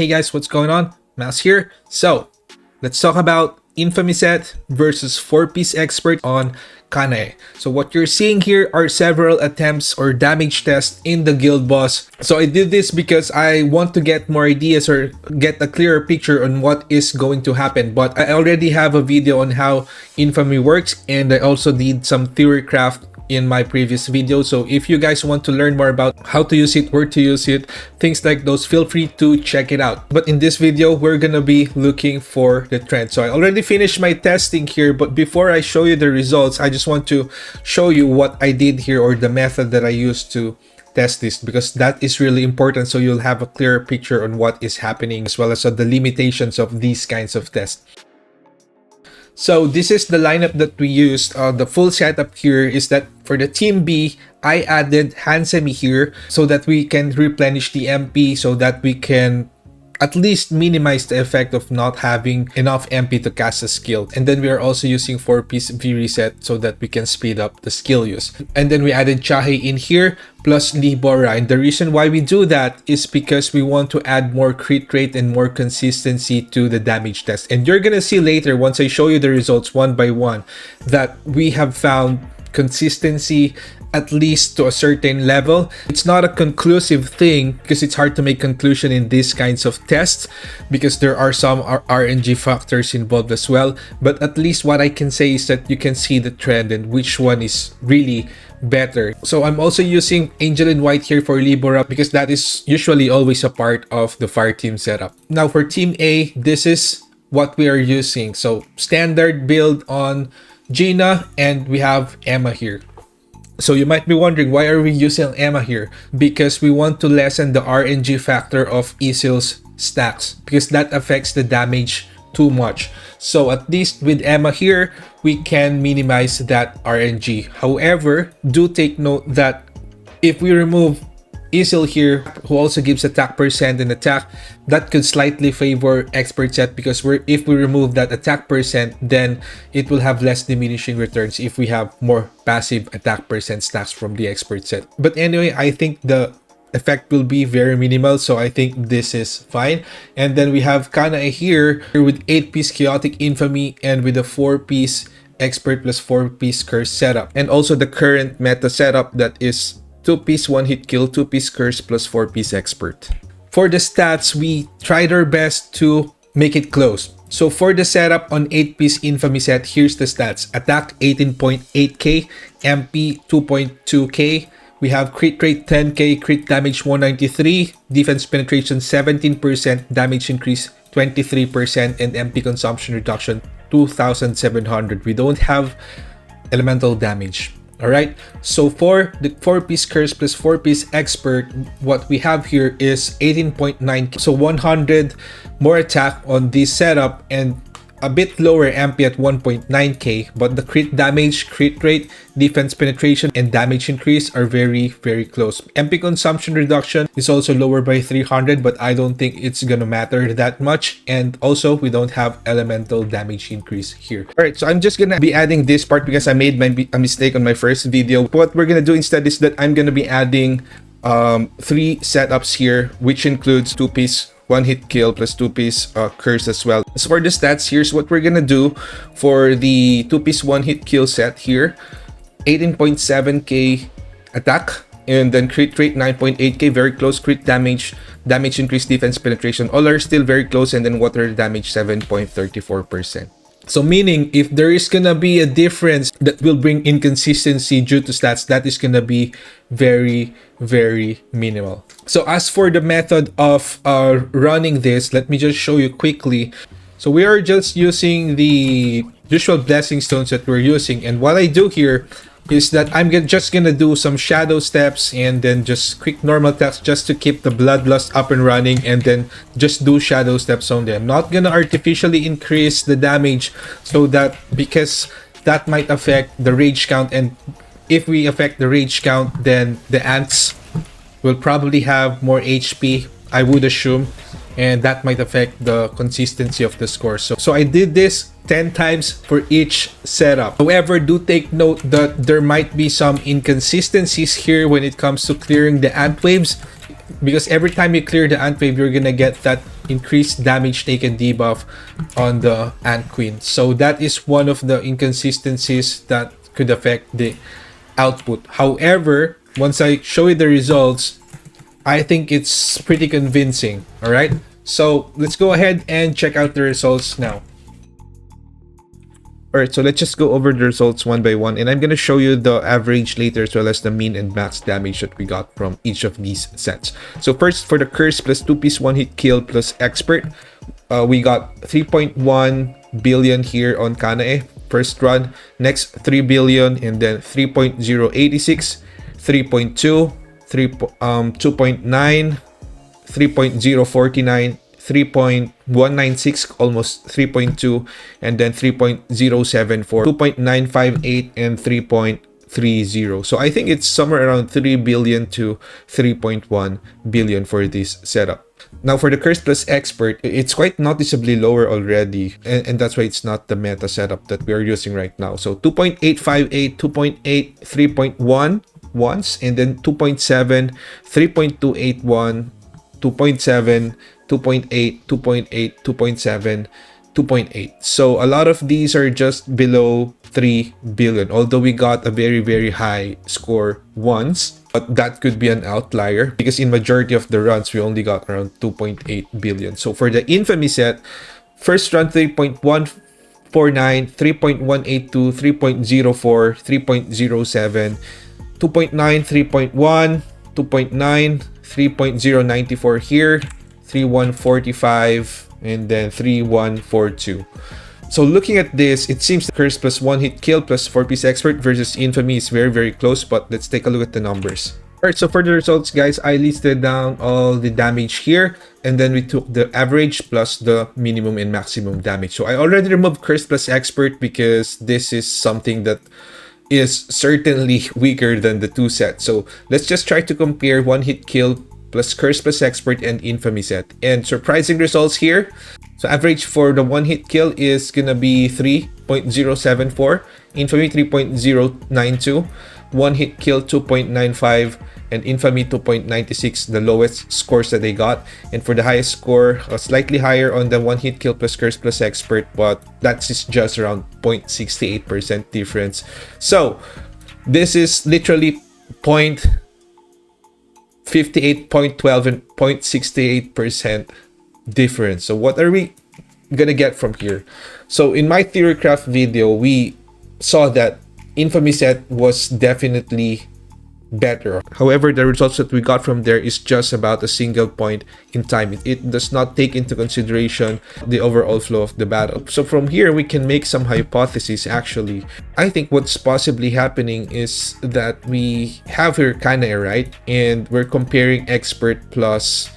Hey guys, what's going on? Mouse here. So, let's talk about Infamy set versus 4-piece expert on Kanae. So what you're seeing here are several attempts or damage tests in the guild boss. So I did this because I want to get more ideas or get a clearer picture on what is going to happen. But I already have a video on how Infamy works, and I also did some theory craft in my previous video. So if you guys want to learn more about how to use it, where to use it, things like those, feel free to check it out. But in this video, we're gonna be looking for the trend. So I already finished my testing here, but before I show you the results, I just want to show you what I did here, or the method that I used to test this, because that is really important, so you'll have a clearer picture on what is happening, as well as the limitations of these kinds of tests. So this is the lineup that we used. The full setup here is that for the team B, I added Hansemi here so that we can replenish the MP, so that we can at least minimize the effect of not having enough MP to cast a skill. And then we are also using 4-piece V reset so that we can speed up the skill use. And then we added Chahe in here plus Libora. And the reason why we do that is because we want to add more crit rate and more consistency to the damage test. And you're gonna see later, once I show you the results one by one, that we have found consistency at least to a certain level. It's not a conclusive thing, because it's hard to make conclusion in these kinds of tests because there are some RNG factors involved as well. But at least what I can say is that you can see the trend and which one is really better. So I'm also using Angel in White here for Libora, because that is usually always a part of the fire team setup. Now for team A, this is what we are using. So standard build on Gina, and we have Emma here. So you might be wondering, why are we using Emma here? Because we want to lessen the RNG factor of Isil's stacks, because that affects the damage too much. So at least with Emma here, we can minimize that RNG. However, do take note that if we remove Isil here, who also gives attack percent and attack, that could slightly favor expert set, because if we remove that attack percent, then it will have less diminishing returns if we have more passive attack percent stacks from the expert set. But anyway, I think the effect will be very minimal, so I think this is fine. And then we have Kanae here with 8-piece chaotic infamy and with a 4-piece expert plus 4-piece curse setup, and also the current meta setup that is 2-piece 1-hit kill, 2-piece curse plus 4-piece expert. For the stats, we tried our best to make it close. So for the setup on 8-piece infamy set, here's the stats. Attack 18.8k, MP 2.2k, we have crit rate 10k, crit damage 193, defense penetration 17%, damage increase 23%, and MP consumption reduction 2700. We don't have elemental damage. Alright, so for the 4-piece curse plus 4-piece expert, what we have here is 18.9k. So 100 more attack on this setup and a bit lower MP at 1.9k, but the crit damage, crit rate, defense penetration, and damage increase are very, very close. MP consumption reduction is also lower by 300, but I don't think it's gonna matter that much. And also, we don't have elemental damage increase here. Alright, so I'm just gonna be adding this part because I made a mistake on my first video. What we're gonna do instead is that I'm gonna be adding 3 setups here, which includes 2-piece 1-hit kill plus 2-piece curse as well. So for the stats, here's what we're gonna do for the 2-piece 1-hit kill set here. 18.7k attack, and then crit rate 9.8k, very close. Crit damage, damage increase, defense penetration, all are still very close, and then water damage 7.34%. So meaning, if there is gonna be a difference that will bring inconsistency due to stats, that is gonna be very, very minimal. So as for the method of running this, let me just show you quickly. So we are just using the usual blessing stones that we're using, and what I do here is that I'm just gonna do some shadow steps and then just quick normal attacks just to keep the bloodlust up and running, and then just do shadow steps only. I'm not gonna artificially increase the damage, so that, because that might affect the rage count, and if we affect the rage count, then the ants will probably have more HP, I would assume, and that might affect the consistency of the score. So I did this 10 times for each setup. However, do take note that there might be some inconsistencies here when it comes to clearing the ant waves, because every time you clear the ant wave, you're gonna get that increased damage taken debuff on the Ant Queen. So that is one of the inconsistencies that could affect the output. However, once I show you the results, I think it's pretty convincing. All right, so let's go ahead and check out the results now. Alright, so let's just go over the results one by one, and I'm gonna show you the average later as well as the mean and max damage that we got from each of these sets. So first, for the Curse plus 2-piece 1-hit kill plus Expert, we got 3.1 billion here on Kanae, first run. Next, 3 billion, and then 3.086, 3.2, 2.9, 3.049, 3.196, almost 3.2, and then 3.074, 2.958, and 3.30. So I think it's somewhere around 3 billion to 3.1 billion for this setup. Now for the Curse plus Expert, it's quite noticeably lower already, and that's why it's not the meta setup that we are using right now. So 2.858, 2.8, 3.1 once, and then 2.7, 3.281, 2.7, 2.8, 2.8, 2.7, 2.8. So a lot of these are just below 3 billion, although we got a very high score once, but that could be an outlier because in majority of the runs we only got around 2.8 billion. So for the Infamy set, first run 3.149, 3.182, 3.04, 3.07, 2.9, 3.1, 2.9, 3.094 here, 3.145, and then 3.142. So looking at this, it seems the Curse plus 1-hit kill plus 4-piece Expert versus Infamy is very close, but let's take a look at the numbers. Alright, so for the results, guys, I listed down all the damage here, and then we took the average plus the minimum and maximum damage. So I already removed Curse plus Expert because this is something that is certainly weaker than the two sets. So let's just try to compare 1-hit kill plus Curse plus Expert and Infamy set. And surprising results here. So average for the 1-hit kill is gonna be 3.074, Infamy 3.092, 1-hit kill 2.95, and Infamy 2.96, the lowest scores that they got. And for the highest score, slightly higher on the 1-hit kill plus Curse plus Expert, but that's just around 0.68% difference. So this is literally 0.58, 0.12, and 0.68% difference. So what are we gonna get from here? So in my Theorycraft video, we saw that Infamy set was definitely better. However, the results that we got from there is just about a single point in time. It does not take into consideration the overall flow of the battle. So from here, we can make some hypotheses actually. I think what's possibly happening is that we have here Kanae, right? And we're comparing Expert plus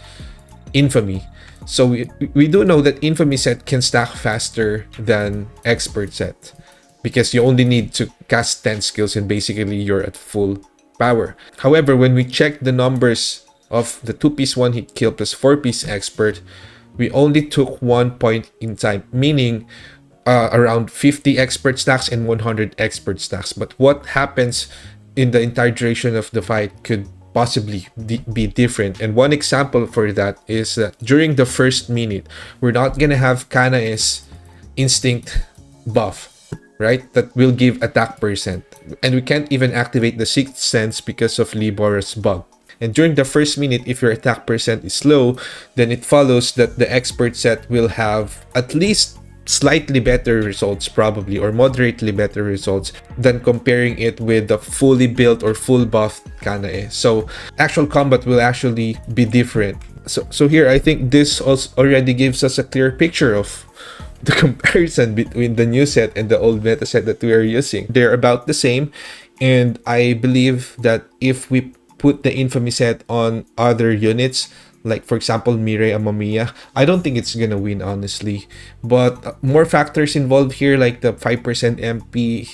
Infamy. So we do know that Infamy set can stack faster than Expert set because you only need to cast 10 skills and basically you're at full power. However, when we check the numbers of the 2-piece 1-hit kill plus 4-piece Expert, we only took 1 point in time, meaning around 50 Expert stacks and 100 Expert stacks. But what happens in the entire duration of the fight could possibly be different. And one example for that is that during the first minute, we're not gonna have Kanae's instinct buff, right? That will give attack percent. And we can't even activate the Sixth Sense because of Libora's bug. And during the first minute, if your attack percent is low, then it follows that the Expert set will have at least slightly better results probably, or moderately better results than comparing it with the fully built or full buffed Kanae. So actual combat will actually be different. So here I think this also already gives us a clear picture of the comparison between the new set and the old meta set that we are using. They're about the same, and I believe that if we put the Infamy set on other units, like for example Mirai Amamiya, I don't think it's gonna win honestly. But more factors involved here, like the 5% MP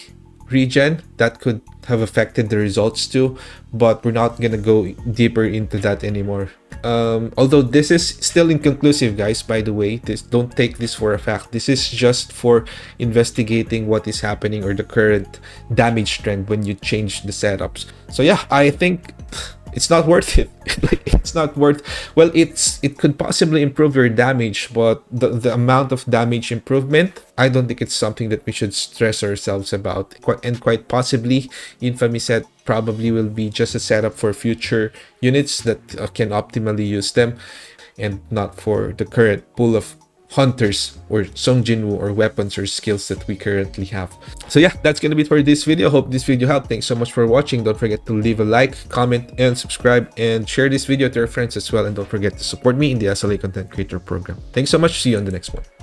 regen, that could have affected the results too, but we're not gonna go deeper into that anymore. Although this is still inconclusive, guys, by the way, don't take this for a fact. This is just for investigating what is happening or the current damage trend when you change the setups. So yeah, I think it's not worth it. Like, it's not worth, well, it could possibly improve your damage, but the amount of damage improvement, I don't think it's something that we should stress ourselves about. And quite possibly, Infamy set probably will be just a setup for future units that can optimally use them, and not for the current pool of hunters or Songjinwoo or weapons or skills that we currently have. So yeah, that's gonna be it for this video. Hope this video helped. Thanks so much for watching. Don't forget to leave a like, comment, and subscribe, and share this video to your friends as well. And don't forget to support me in the SLA Content Creator Program. Thanks so much. See you on the next one.